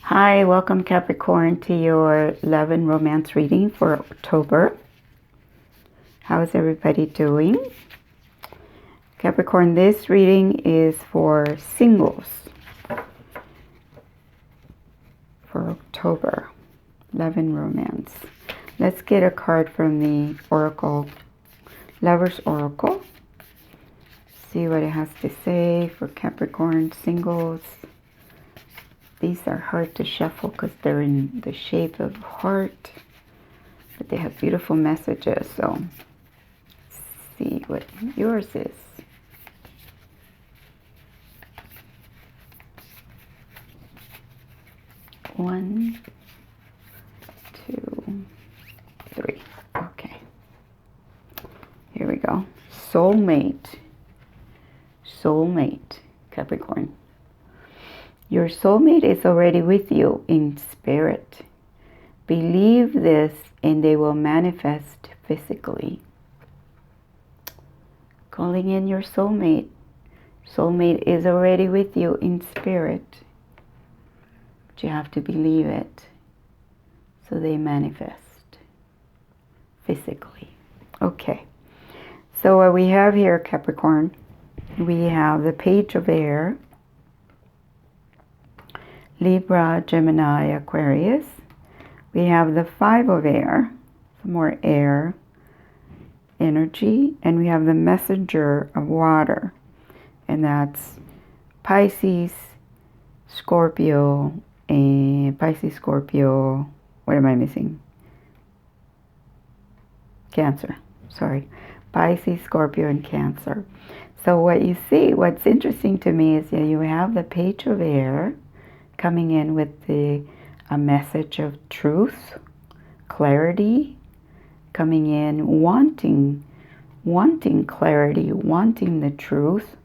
Hi, welcome Capricorn to your love and romance reading for October. How's everybody doing? Capricorn, this reading is for singles for October, love and romance. Let's get a card from the Oracle, Lover's Oracle. See what it has to say for Capricorn singles. These are hard to shuffle because they're in the shape of heart, but they have beautiful messages. So let's see what yours is. One, two, three. Okay. Here we go. Soulmate. Soulmate, Capricorn. Your soulmate is already with you in spirit. Believe this and they will manifest physically. Calling in your soulmate. Soulmate is already with you in spirit. But you have to believe it so they manifest physically. Okay. So what we have here, Capricorn, we have the Page of Air, Libra, Gemini, Aquarius. We have the Five of Air, some more air energy, and we have the Messenger of Water, and that's Pisces, Scorpio, and Pisces, Scorpio, what am I missing? Cancer, sorry. Pisces, Scorpio, and Cancer. So what you see, what's interesting to me is that you have the Page of Air coming in with a message of truth, clarity, coming in, wanting clarity, wanting the truth.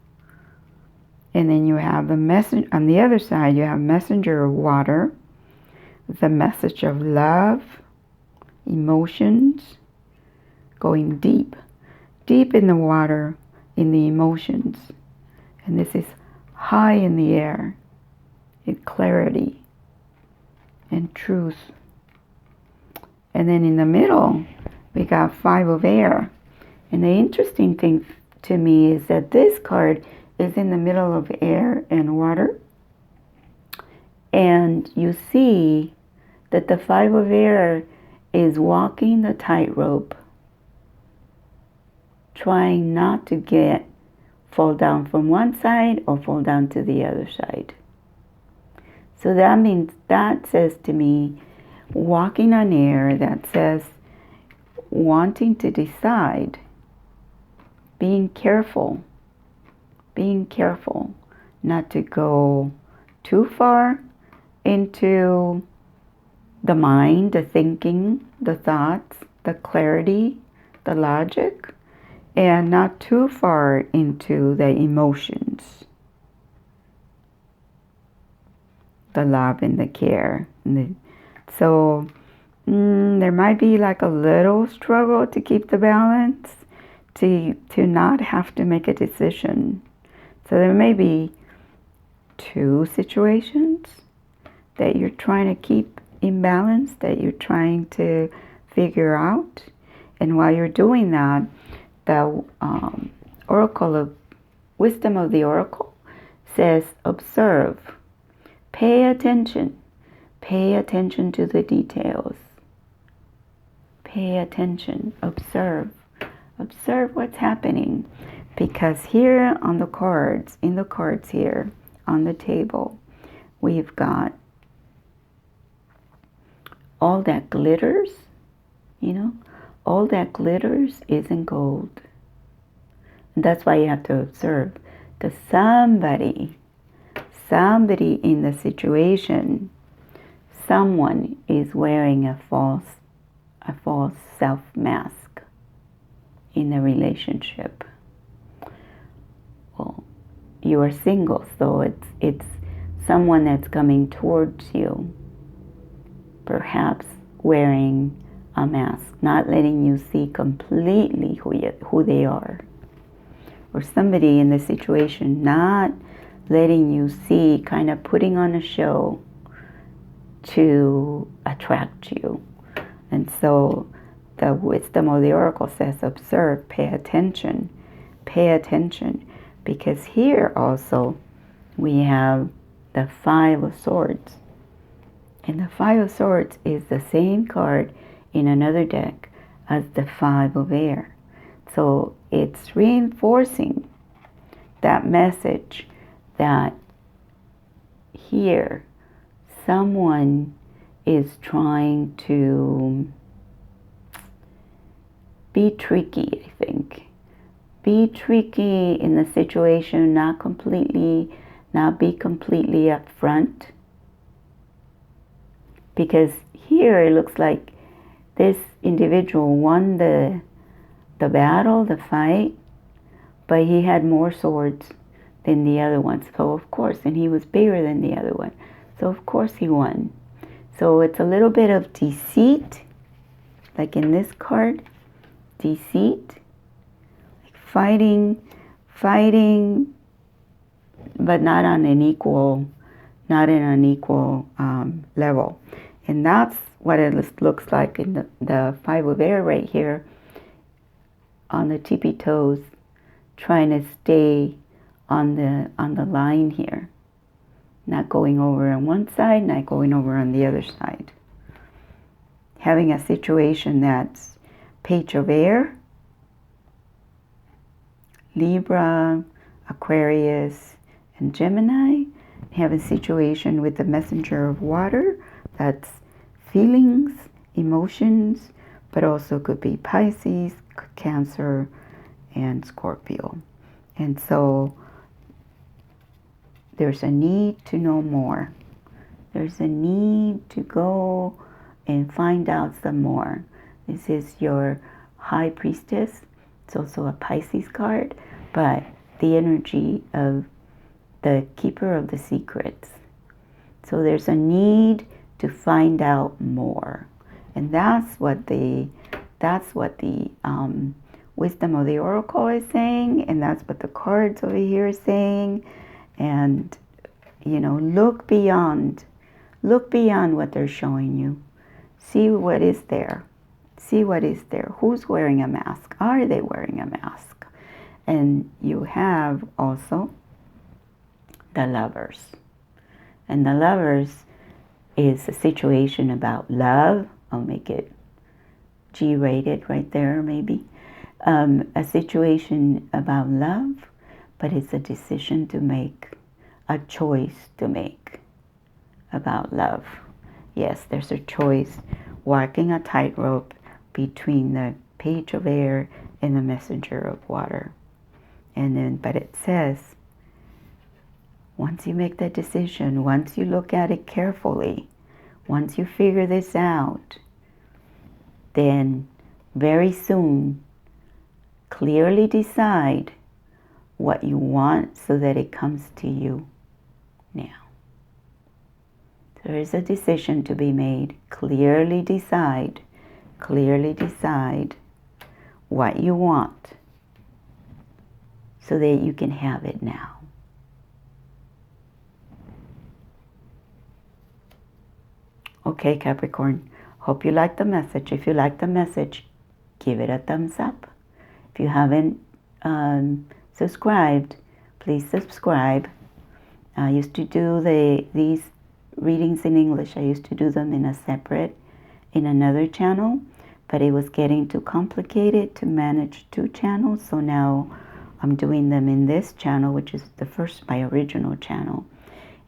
And then you have the message on the other side, you have Messenger of Water, the message of love, emotions, going deep in the water, in the emotions. And this is high in the air. Clarity and truth. And then in the middle we got Five of Air, and the interesting thing to me is that this card is in the middle of air and water, and you see that the Five of Air is walking the tightrope, trying not to fall down from one side or fall down to the other side. So that means, that says to me, walking on air, that says wanting to decide, being careful not to go too far into the mind, the thinking, the thoughts, the clarity, the logic, and not too far into the emotions, the love and the care. So there might be like a little struggle to keep the balance, to not have to make a decision. So there may be two situations that you're trying to keep in balance, that you're trying to figure out. And while you're doing that, the Oracle of Wisdom of the Oracle says, observe. Pay attention to the details. Pay attention, observe what's happening. Because here on the cards, in the cards here on the table, we've got all that glitters, all that glitters isn't gold. And that's why you have to observe, because somebody in the situation, someone is wearing a false self mask in a relationship. Well, you are single, so it's someone that's coming towards you, perhaps wearing a mask, not letting you see completely who they are. Or somebody in the situation not letting you see, kind of putting on a show, to attract you. And so the wisdom of the oracle says, observe, pay attention, because here also we have the Five of Swords. And the Five of Swords is the same card in another deck as the Five of Air. So it's reinforcing that message that here someone is trying to be tricky, I think. Be tricky in the situation, not be completely upfront. Because here it looks like this individual won the battle, the fight, but he had more swords than the other one. So of course, and he was bigger than the other one. So of course he won. So it's a little bit of deceit, like in this card, deceit, like fighting, but not on an equal, level. And that's what it looks like in the Five of Air right here, on the tippy toes, trying to stay on the line here, not going over on one side, not going over on the other side. Having a situation that's Page of Air, Libra, Aquarius, and Gemini. Have a situation with the Messenger of Water, that's feelings, emotions, but also could be Pisces, Cancer, and Scorpio. And so there's a need to know more. There's a need to go and find out some more. This is your High Priestess. It's also a Pisces card, but the energy of the Keeper of the Secrets. So there's a need to find out more. And that's what the wisdom of the oracle is saying, and that's what the cards over here is saying. And look beyond what they're showing you. See what is there. Who's wearing a mask? Are they wearing a mask? And you have also the Lovers. And the Lovers is a situation about love. I'll make it G-rated right there, maybe. A situation about love, but it's a decision to make, a choice to make about love. Yes, there's a choice, walking a tightrope between the Page of Air and the Messenger of Water. And then, but it says, once you make that decision, once you look at it carefully, once you figure this out, then very soon, clearly decide what you want so that it comes to you now. There is a decision to be made. Clearly decide what you want so that you can have it now. Okay, Capricorn, hope you like the message. If you like the message, give it a thumbs up. If you haven't subscribed, please subscribe. I used to do these readings in English. I used to do them in another channel, but it was getting too complicated to manage 2 channels. So now I'm doing them in this channel, which is my original channel.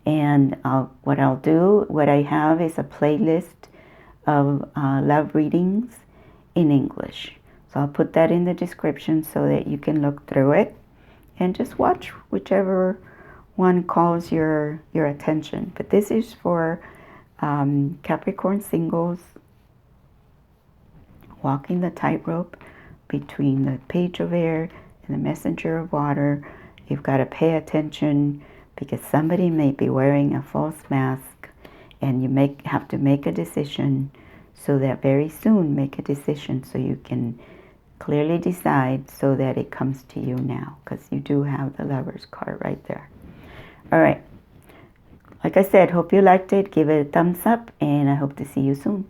And what I have is a playlist of love readings in English. So I'll put that in the description so that you can look through it and just watch whichever one calls your attention. But this is for Capricorn singles, walking the tightrope between the Page of Air and the Messenger of Water. You've got to pay attention because somebody may be wearing a false mask, and you have to make a decision, so that very soon make a decision so you can clearly decide so that it comes to you now, because you do have the Lovers card right there. All right, like I said, hope you liked it. Give it a thumbs up, and I hope to see you soon.